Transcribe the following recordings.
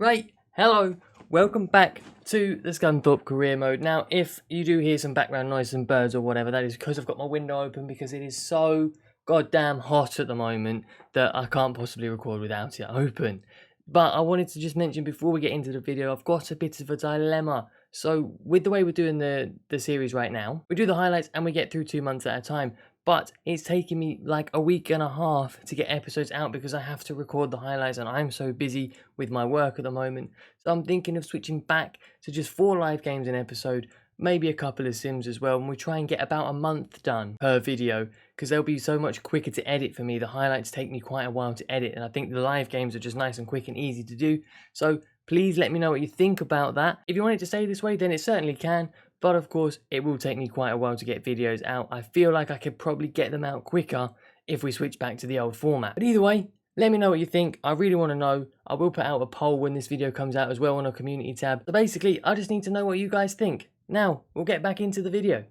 Right, hello, welcome back to the Scunthorpe career mode. Now, if you do hear some background noise and birds or whatever, that is because I've got my window open because it is so goddamn hot at the moment that I can't possibly record without it open. But I wanted to just mention before we get into the video, I've got a bit of a dilemma. So with the way we're doing the series right now, we do the highlights and we get through 2 months at a time. But it's taken me like a week and a half to get episodes out because I have to record the highlights and I'm so busy with my work at the moment. So I'm thinking of switching back to just 4 live games an episode, maybe a couple of sims as well, and we try and get about a month done per video because they'll be so much quicker to edit for me. The highlights take me quite a while to edit, and I think the live games are just nice and quick and easy to do. So please let me know what you think about that. If you want it to stay this way, then it certainly can. But of course, it will take me quite a while to get videos out. I feel like I could probably get them out quicker if we switch back to the old format. But either way, let me know what you think. I really want to know. I will put out a poll when this video comes out as well on a community tab. So basically, I just need to know what you guys think. Now, we'll get back into the video.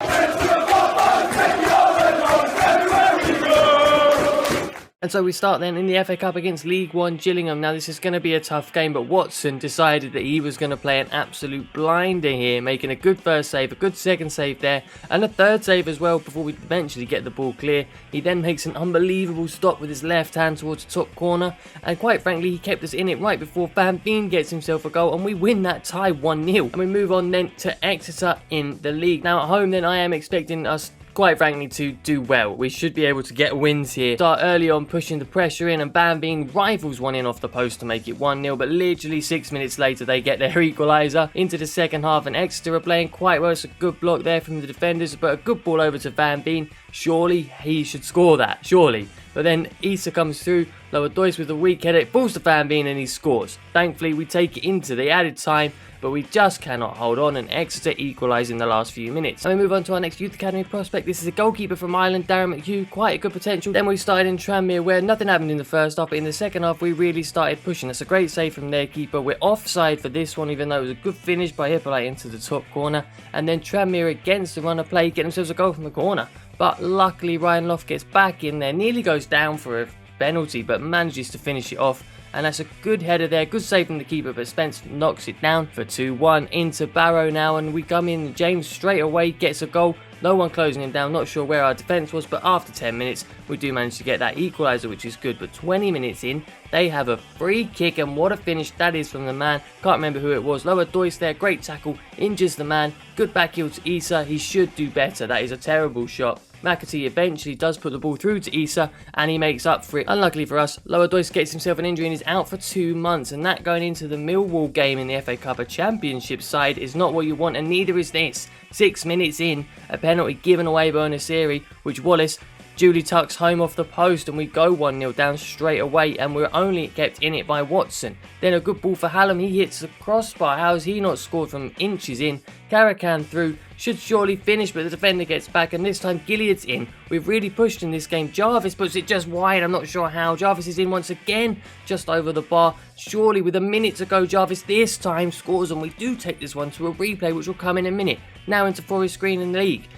And so we start then in the FA Cup against League One Gillingham. Now this is going to be a tough game, but Watson decided that he was going to play an absolute blinder here, making a good first save, a good second save there, and a third save as well before we eventually get the ball clear. He then makes an unbelievable stop with his left hand towards the top corner, and quite frankly he kept us in it right before Van Veen gets himself a goal, and we win that tie 1-0. And we move on then to Exeter in the league. Now at home then I am expecting us quite frankly to do well. We should be able to get wins here. Start early on pushing the pressure in, and Van Veen rivals one in off the post to make it 1-0, but literally 6 minutes later they get their equaliser. Into the second half and Exeter are playing quite well. It's a good block there from the defenders, but a good ball over to Van Veen. Surely he should score that, surely. But then Issa comes through, Lower Doyce with a weak header, it falls to Van Veen and he scores. Thankfully we take it into the added time, but we just cannot hold on, and Exeter equalise in the last few minutes. And we move on to our next youth academy prospect. This is a goalkeeper from Ireland, Darren McHugh, quite a good potential. Then we started in Tranmere where nothing happened in the first half, but in the second half we really started pushing. That's a great save from their keeper. We're offside for this one, even though it was a good finish by Hippolyte into the top corner. And then Tranmere against the run of play get themselves a goal from the corner. But luckily Ryan Loft gets back in there, nearly goes down for a penalty, but manages to finish it off. And that's a good header there, good save from the keeper, but Spence knocks it down for 2-1 into Barrow now, and we come in. James straight away gets a goal, no one closing him down. Not sure where our defence was, but after 10 minutes we do manage to get that equaliser, which is good. But 20 minutes in, they have a free kick, and what a finish that is from the man. Can't remember who it was. Lower Doyce there, great tackle, injures the man, good back heel to Issa. He should do better, that is a terrible shot. McAtee eventually does put the ball through to Issa, and he makes up for it. Unluckily for us, Lower Doyce gets himself an injury and is out for 2 months, and that going into the Millwall game in the FA Cup, a championship side, is not what you want, and neither is this. 6 minutes in, a penalty given away by Onasiri, which Wallace duly tucks home off the post, and we go 1-0 down straight away, and we're only kept in it by Watson. Then a good ball for Hallam, he hits the crossbar. How has he not scored from inches in? Caracan through, should surely finish, but the defender gets back, and this time Gilead's in. We've really pushed in this game. Jarvis puts it just wide, I'm not sure how. Jarvis is in once again, just over the bar. Surely with a minute to go, Jarvis this time scores, and we do take this one to a replay, which will come in a minute. Now into Forest Green in the league.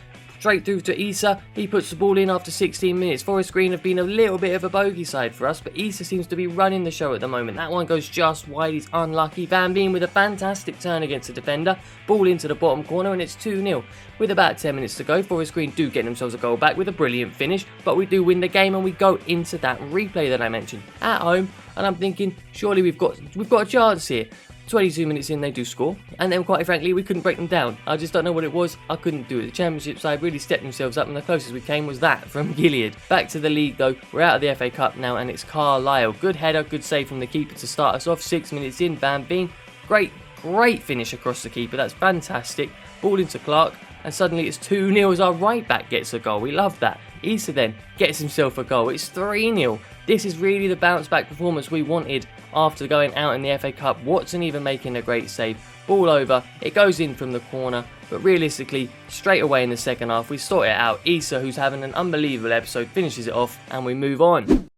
Straight through to Issa, he puts the ball in after 16 minutes. Forest Green have been a little bit of a bogey side for us, but Issa seems to be running the show at the moment. That one goes just wide, he's unlucky. Van Veen with a fantastic turn against the defender, ball into the bottom corner, and it's 2-0. With about 10 minutes to go, Forest Green do get themselves a goal back with a brilliant finish, but we do win the game, and we go into that replay that I mentioned at home, and I'm thinking, surely we've got a chance here. 22 minutes in, they do score, and then quite frankly we couldn't break them down. I just don't know what it was, I couldn't do it. The championship side really stepped themselves up, and the closest we came was that from Gilead. Back to the league though, we're out of the FA Cup now, and it's Carlisle. Good header, good save from the keeper to start us off. 6 minutes in, Van Veen, great finish across the keeper, that's fantastic. Ball into Clark, and suddenly it's 2-0 as our right back gets a goal. We love that. Issa then gets himself a goal, it's 3-0. This is really the bounce back performance we wanted after going out in the FA Cup. Watson even making a great save. Ball over, it goes in from the corner, but realistically, straight away in the second half, we sort it out. Issa, who's having an unbelievable episode, finishes it off, and we move on.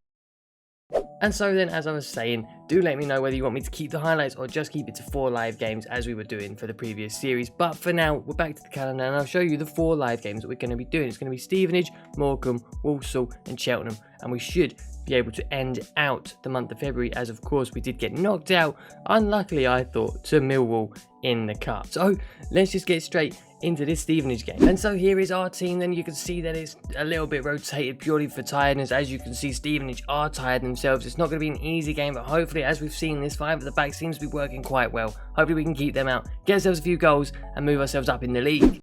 And so then, as I was saying, Do let me know whether you want me to keep the highlights or just keep it to 4 live games as we were doing for the previous series. But for now, we're back to the calendar and I'll show you the 4 live games that we're going to be doing. It's going to be Stevenage, Morecambe, Walsall and Cheltenham, and we should be able to end out the month of February, as of course we did get knocked out, unluckily I thought, to Millwall in the cup. So let's just get straight into this Stevenage game. And so here is our team. Then you can see that it's a little bit rotated purely for tiredness. As you can see, Stevenage are tired themselves. It's not going to be an easy game, but hopefully, as we've seen, this 5 at the back seems to be working quite well. Hopefully we can keep them out, get ourselves a few goals and move ourselves up in the league.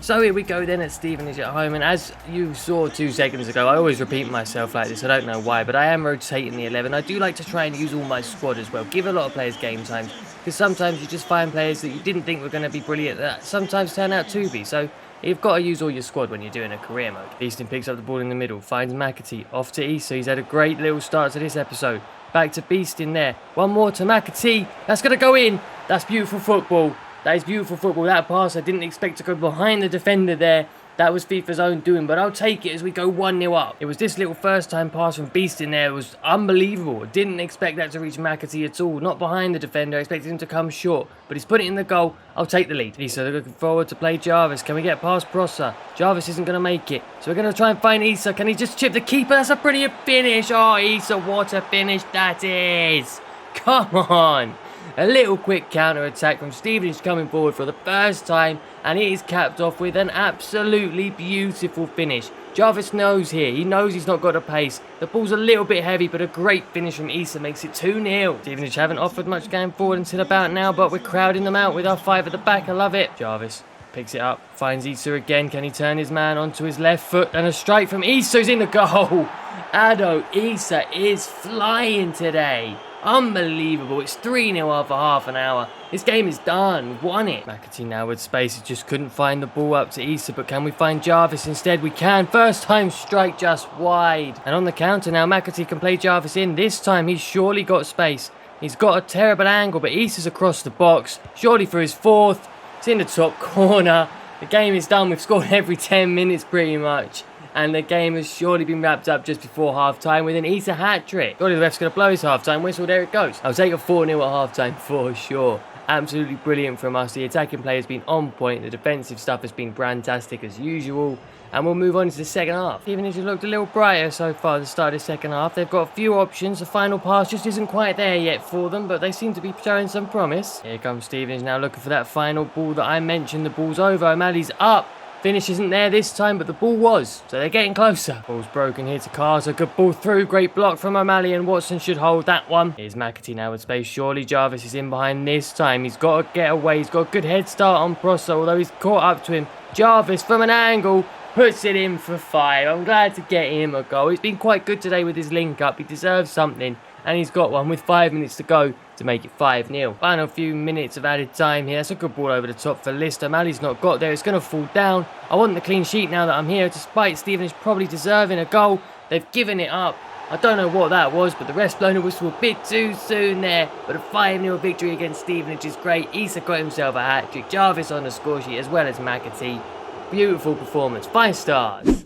So here we go then at Stevenage at home, and as you saw 2 seconds ago, I always repeat myself like this, I don't know why, but I am rotating the 11. I do like to try and use all my squad as well, give a lot of players game times, because sometimes you just find players that you didn't think were going to be brilliant that sometimes turn out to be, so you've got to use all your squad when you're doing a career mode. Beeston picks up the ball in the middle, finds McAtee, off to Issa. He's had a great little start to this episode. Back to Beeston there, one more to McAtee, that's going to go in, that's beautiful football. That is beautiful football. That pass I didn't expect to go behind the defender there. That was Fifa's own doing, but I'll take it as we go 1-0 up. It was this little first time pass from Beeston there. It was unbelievable. Didn't expect that to reach McAtee at all. Not behind the defender. I expected him to come short, but he's put it in the goal. I'll take the lead. Issa looking forward to play Jarvis. Can we get past Prosser? Jarvis isn't going to make it, so we're going to try and find Issa. Can he just chip the keeper? That's a brilliant finish. Oh, Issa, what a finish that is. Come on. A little quick counter-attack from Stevenage coming forward for the first time, and it is capped off with an absolutely beautiful finish. Jarvis knows here, he knows he's not got a pace. The ball's a little bit heavy, but a great finish from Issa makes it 2-0. Stevenage haven't offered much going forward until about now, but we're crowding them out with our 5 at the back. I love it. Jarvis picks it up, finds Issa again. Can he turn his man onto his left foot? And a strike from Issa is in the goal. Ado Issa is flying today. Unbelievable. It's 3-0 after half an hour. This game is done. We've won it. McAtee now with space. He just couldn't find the ball up to Issa, but can we find Jarvis instead? We can. First time strike just wide. And on the counter now, McAtee can play Jarvis in. This time he's surely got space. He's got a terrible angle, but Issa's across the box. Surely for his 4th. It's in the top corner. The game is done. We've scored every 10 minutes pretty much. And the game has surely been wrapped up just before half-time with an Issa hat-trick. Surely the ref's going to blow his half-time whistle. There it goes. I'll take a 4-0 at half-time for sure. Absolutely brilliant from us. The attacking play has been on point. The defensive stuff has been fantastic as usual. And we'll move on to the second half. Stevenage have looked a little brighter so far at the start of the second half. They've got a few options. The final pass just isn't quite there yet for them, but they seem to be showing some promise. Here comes Stevenage now looking for that final ball that I mentioned. The ball's over. O'Malley's up. Finish isn't there this time, but the ball was, so they're getting closer. Ball's broken here to Carter. Good ball through. Great block from O'Malley, and Watson should hold that one. Here's McAtee now with space. Surely Jarvis is in behind this time. He's got to get away. He's got a good head start on Prosser, although he's caught up to him. Jarvis from an angle puts it in for 5. I'm glad to get him a goal. He's been quite good today with his link-up. He deserves something, and he's got one with 5 minutes to go to make it 5-0. Final few minutes of added time here. That's a good ball over the top for Lister. O'Malley's not got there. It's going to fall down. I want the clean sheet now that I'm here, despite Stevenage probably deserving a goal. They've given it up. I don't know what that was, but the ref's blown a whistle a bit too soon there. But a 5-0 victory against Stevenage is great. Issa got himself a hat-trick. Jarvis on the score sheet as well as McAtee. Beautiful performance. 5 stars.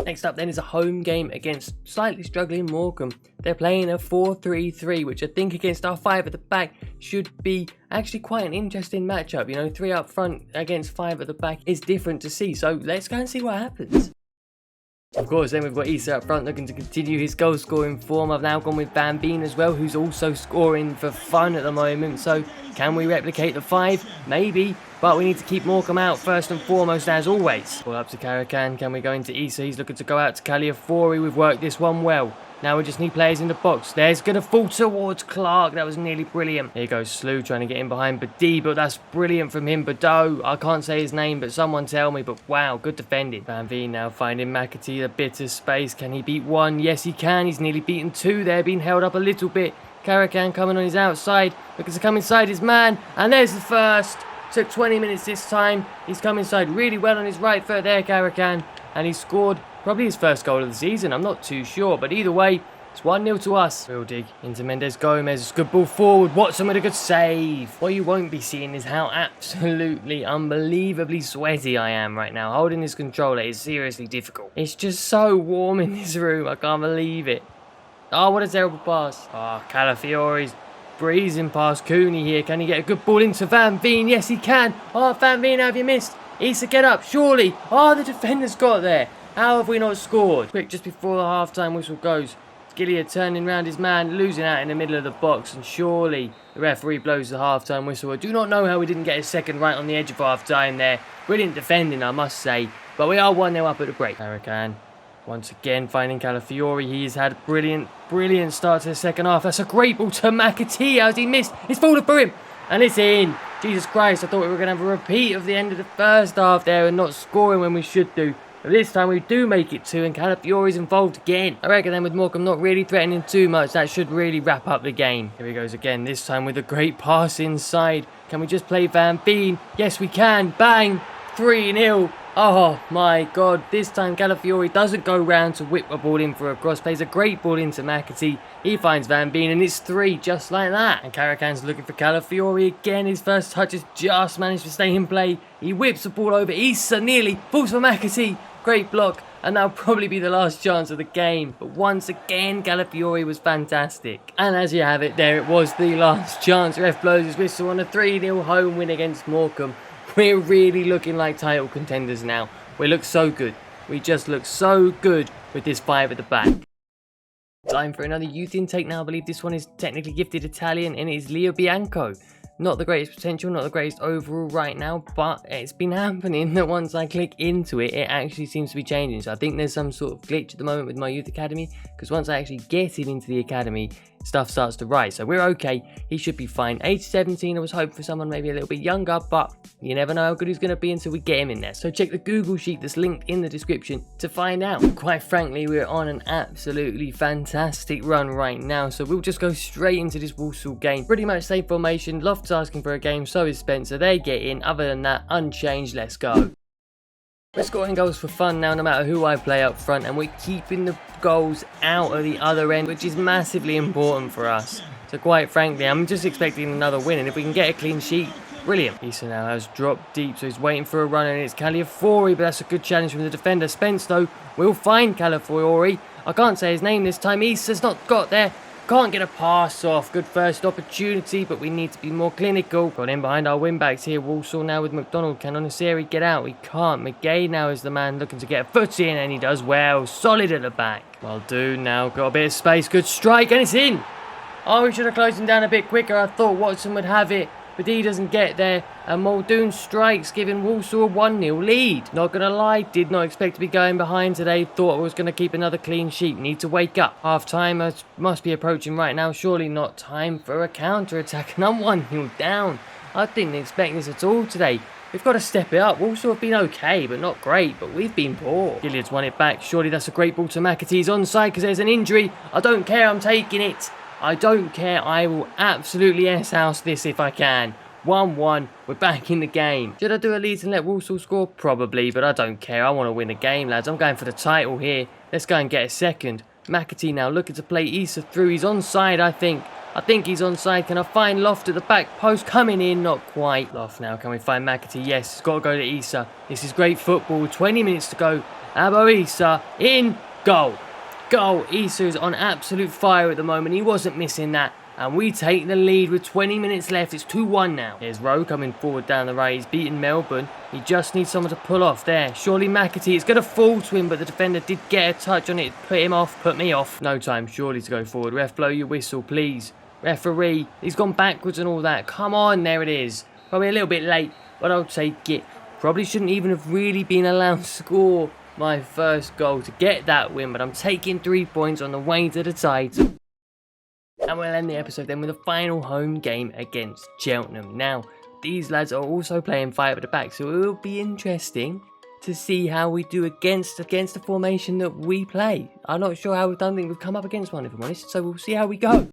Next up then is a home game against slightly struggling Morecambe. They're playing a 4-3-3, which I think against our 5 at the back should be actually quite an interesting matchup. You know, 3 up front against 5 at the back is different to see. So let's go and see what happens. Of course, then we've got Issa up front looking to continue his goal scoring form. I've now gone with Van Veen as well, who's also scoring for fun at the moment. So can we replicate the 5? Maybe. But we need to keep Morecambe out first and foremost, as always. Ball up to Karakan. Can we go into Issa? He's looking to go out to Caliafori. We've worked this one well. Now we just need players in the box. There's going to fall towards Clark. That was nearly brilliant. Here goes Slew trying to get in behind Badi, but that's brilliant from him. Bado, I can't say his name, but someone tell me. But wow, good defending. Van Veen now finding McAtee, a bit of space. Can he beat 1? Yes, he can. He's nearly beaten 2 there, being held up a little bit. Karakan coming on his outside, looking to come inside his man. And there's the first. Took 20 minutes this time. He's come inside really well on his right foot there, Karakan. And he scored probably his first goal of the season. I'm not too sure, but either way, it's 1-0 to us. Real dig into Mendes Gomez. Good ball forward. Watson with a good save. What you won't be seeing is how absolutely unbelievably sweaty I am right now. Holding this controller is seriously difficult. It's just so warm in this room. I can't believe it. Oh, what a terrible pass. Oh, Calafiore's breezing past Cooney here. Can he get a good ball into Van Veen? Yes, he can. Oh, Van Veen, how have you missed? Issa, get up, surely. Oh, the defender's got there. How have we not scored? Quick, just before the half-time whistle goes. Gilliard turning round his man, losing out in the middle of the box, and surely the referee blows the half-time whistle. I do not know how we didn't get a second right on the edge of half-time there. Brilliant defending, I must say. But we are 1-0 up at the break. Hurricane once again finding Calafiore. He has had a brilliant start to the second half. That's a great ball to McAtee. How's he missed? It's fallen for him. And it's in. Jesus Christ, I thought we were going to have a repeat of the end of the first half there and not scoring when we should do. But this time we do make it 2 and Calafiore's involved again. I reckon then with Morecambe not really threatening too much, that should really wrap up the game. Here he goes again, this time with a great pass inside. Can we just play Van Veen? Yes, we can. Bang. 3-0. Oh my god, this time Calafiore doesn't go round to whip a ball in for a cross, plays a great ball into McAtee, he finds Van Veen and it's 3 just like that. And Caracan's looking for Calafiore again, his first touch has just managed to stay in play, he whips the ball over, Issa nearly falls for McAtee, great block, and that'll probably be the last chance of the game. But once again, Calafiore was fantastic. And as you have it, there it was, the last chance. Ref blows his whistle on a 3-0 home win against Morecambe. We're really looking like title contenders now. We look so good. We just look so good with this 5 at the back. Time for another youth intake now. I believe this one is technically gifted Italian and it is Leo Bianco. Not the greatest potential, not the greatest overall right now, but it's been happening that once I click into it, it actually seems to be changing. So I think there's some sort of glitch at the moment with my youth academy, because once I actually get him into the academy, stuff starts to rise. So we're okay, he should be fine. Age 17, I was hoping for someone maybe a little bit younger, but you never know how good he's going to be until we get him in there. So check the Google sheet that's linked in the description to find out. Quite frankly, we're on an absolutely fantastic run right now, so we'll just go straight into this Walsall game. Pretty much same formation, Loft's asking for a game, so is Spencer, they get in. Other than that, unchanged, let's go. We're scoring goals for fun now, no matter who I play up front, and we're keeping the goals out of the other end, which is massively important for us. So quite frankly, I'm just expecting another win, and if we can get a clean sheet, brilliant. Issa now has dropped deep, so he's waiting for a run, and it's Calafiore, but that's a good challenge from the defender. Spence, though, will find Calafiore. I can't say his name this time. Issa's not got there. Can't get a pass off. Good first opportunity, but we need to be more clinical. Got in behind our wing-backs here. Walsall now with McDonald. Can Oniseri get out? He can't. McGay now is the man looking to get a foot in, and he does well. Solid at the back. Well, dude, now got a bit of space. Good strike, and it's in. Oh, we should have closed him down a bit quicker. I thought Watson would have it, but he doesn't get there. And Muldoon strikes, giving Walsall a 1-0 lead. Not going to lie, did not expect to be going behind today. Thought I was going to keep another clean sheet. Need to wake up. Half-time must be approaching right now. Surely not time for a counter-attack. And I'm 1-0 down. I didn't expect this at all today. We've got to step it up. Walsall have been okay, but not great. But we've been poor. Gilliard's won it back. Surely that's a great ball to McAtee. He's onside because there's an injury. I don't care. I'm taking it. I don't care. I will absolutely S-house this if I can. 1-1, we're back in the game. Should I do a lead and let Walsall score? Probably, but I don't care. I want to win the game, lads. I'm going for the title here. Let's go and get a second. McAtee now looking to play Issa through. He's onside, I think. I think he's onside. Can I find Loft at the back post? Coming in, not quite. Loft now, can we find McAtee? Yes, it's got to go to Issa. This is great football. 20 minutes to go. Abo Issa, in, goal. Goal. Issa is on absolute fire at the moment. He wasn't missing that. And we take the lead with 20 minutes left. It's 2-1 now. Here's Rowe coming forward down the right. He's beaten Melbourne. He just needs someone to pull off there. Surely McAtee. It's going to fall to him, but the defender did get a touch on it. Put him off. Put me off. No time, surely, to go forward. Ref, blow your whistle, please. Referee. He's gone backwards and all that. Come on, there it is. Probably a little bit late, but I'll take it. Probably shouldn't even have really been allowed to score my first goal to get that win, but I'm taking 3 points on the way to the title. And we'll end the episode then with a final home game against Cheltenham. Now, these lads are also playing 5 at the back, so it will be interesting to see how we do against the formation that we play. I'm not sure how we've done. I think we've come up against one, if I'm honest, so we'll see how we go.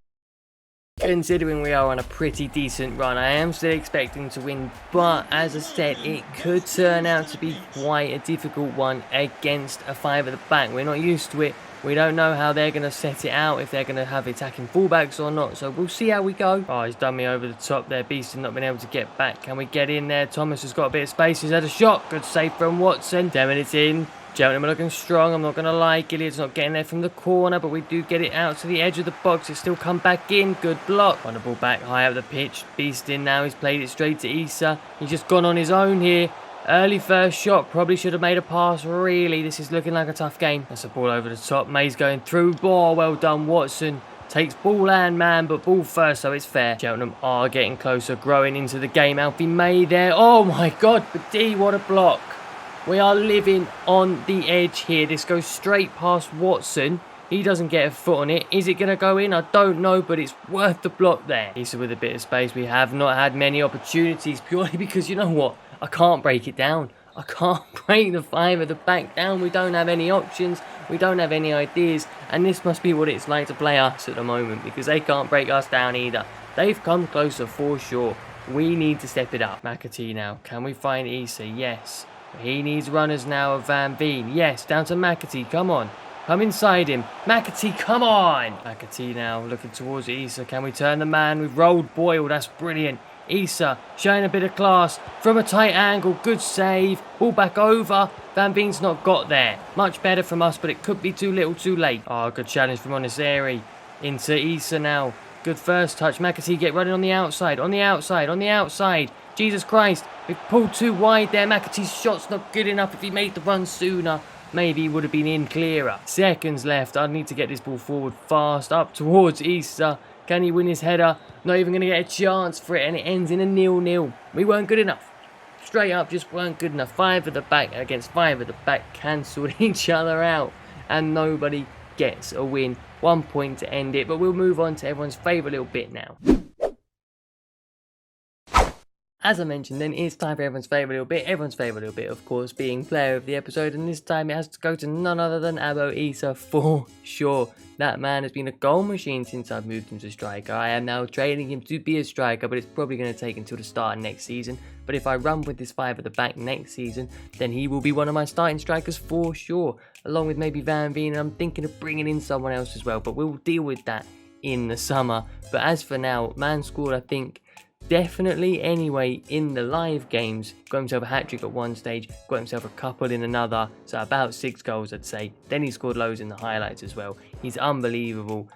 Considering we are on a pretty decent run, I am still expecting to win, but as I said, it could turn out to be quite a difficult one against a 5 at the back. We're not used to it. We don't know how they're going to set it out, if they're going to have attacking fullbacks or not. So we'll see how we go. Oh, he's done me over the top there. Beast has not been able to get back. Can we get in there? Thomas has got a bit of space. He's had a shot. Good save from Watson. 10 minutes in. Cheltenham are looking strong, I'm not going to lie. Gilead's not getting there from the corner, but we do get it out to the edge of the box. It's still come back in. Good block. On the ball back high up the pitch. Beast in now. He's played it straight to Issa. He's just gone on his own here. Early first shot. Probably should have made a pass. Really, this is looking like a tough game. That's a ball over the top. May's going through. Oh, well done, Watson. Takes ball and man, but ball first, so it's fair. Cheltenham are getting closer, growing into the game. Alfie May there. Oh my God, but D, what a block. We are living on the edge here. This goes straight past Watson. He doesn't get a foot on it. Is it going to go in? I don't know, but it's worth the block there. Issa with a bit of space. We have not had many opportunities purely because you know what? I can't break it down. I can't break the five at the back down. We don't have any options. We don't have any ideas. And this must be what it's like to play us at the moment because they can't break us down either. They've come closer for sure. We need to step it up. McAtee now. Can we find Issa? Yes. He needs runners now of Van Veen. Yes, down to McAtee. Come on. Come inside him. McAtee, come on. McAtee now looking towards Issa. Can we turn the man? We've rolled Boyle. That's brilliant. Issa showing a bit of class from a tight angle. Good save. Ball back over. Van Veen's not got there. Much better from us, but it could be too little too late. Oh, good challenge from Oniseri. Into Issa now. Good first touch. McAtee get running on the outside. On the outside. On the outside. Jesus Christ. We've pulled too wide there. McAtee's shot's not good enough. If he made the run sooner, maybe he would have been in clearer. Seconds left. I need to get this ball forward fast. Up towards Issa. Can he win his header? Not even going to get a chance for it. And it ends in a 0-0. We weren't good enough. Straight up, just weren't good enough. Five at the back against five at the back cancelled each other out. And nobody gets a win. 1 point to end it. But we'll move on to everyone's favourite little bit now. As I mentioned then, it's time for everyone's favourite little bit. Everyone's favourite little bit, of course, being player of the episode. And this time it has to go to none other than Abo Issa for sure. That man has been a goal machine since I've moved him to striker. I am now training him to be a striker, but it's probably going to take until the start of next season. But if I run with this five at the back next season, then he will be one of my starting strikers for sure. Along with maybe Van Veen, and I'm thinking of bringing in someone else as well. But we'll deal with that in the summer. But as for now, man scored, I think, definitely anyway in the live games. Got himself a hat-trick at one stage, got himself a couple in another, so about 6 goals I'd say. Then he scored loads in the highlights as well. He's unbelievable.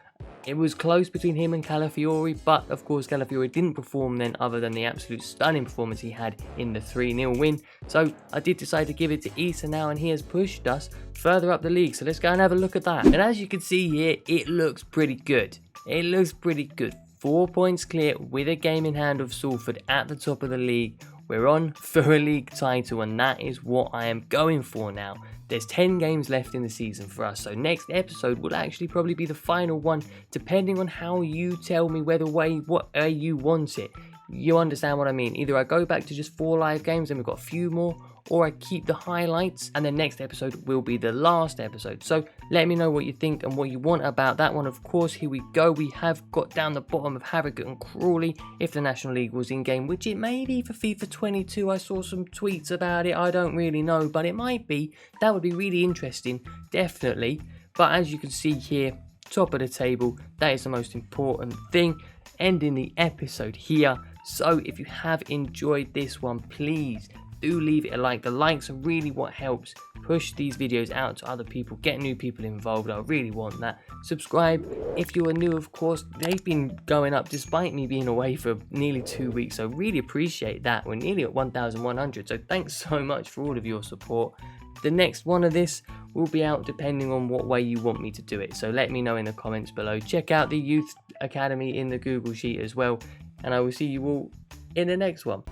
It was close between him and Calafiori, but of course Calafiori didn't perform then other than the absolute stunning performance he had in the 3-0 win. So I did decide to give it to Issa now, and he has pushed us further up the league. So let's go and have a look at that. And as you can see here, it looks pretty good. It looks pretty good. 4 points clear with a game in hand of Salford at the top of the league. We're on for a league title, and that is what I am going for now. There's 10 games left in the season for us, so next episode will actually probably be the final one, depending on how you tell me what way you want it. You understand what I mean? Either I go back to just 4 live games and we've got a few more, or I keep the highlights and the next episode will be the last episode. So let me know what you think and what you want about that one. Of course, here we go. We have got down the bottom of Harrogate and Crawley if the National League was in game, which it may be for FIFA 22. I saw some tweets about it. I don't really know, but it might be. That would be really interesting, definitely. But as you can see here, top of the table, that is the most important thing. Ending the episode here. So if you have enjoyed this one, please do leave it a like. The likes are really what helps push these videos out to other people, get new people involved. I really want that. Subscribe if you are new, of course. They've been going up despite me being away for nearly 2 weeks, so really appreciate that. We're nearly at 1,100, so thanks so much for all of your support. The next one of this will be out depending on what way you want me to do it, so let me know in the comments below. Check out the Youth Academy in the Google Sheet as well, and I will see you all in the next one.